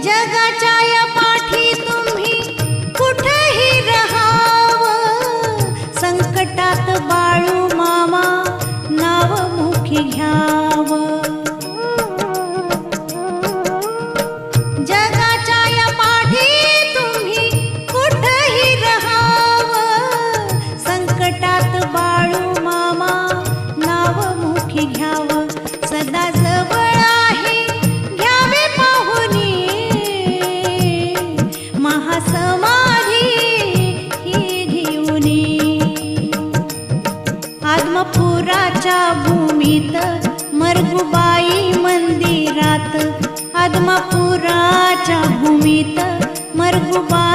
जगाच्या या पाठी तुम्ही कुठेही रहावं, संकटात बाळू मामा नाव मुखी घ्यावं. जगाच्या या पाठी तुम्ही कुठेही रहावं, संकटात बाळू मामा नाव मुखी घ्यावं. सदा जवळ आहे घ्यावे पाहुनी, महासमाधी ही घेऊनी. आदमापुराच्या भूमीत मरगुबाई मंदिरात, आदमापुराच्या भूमीत मरगुबाई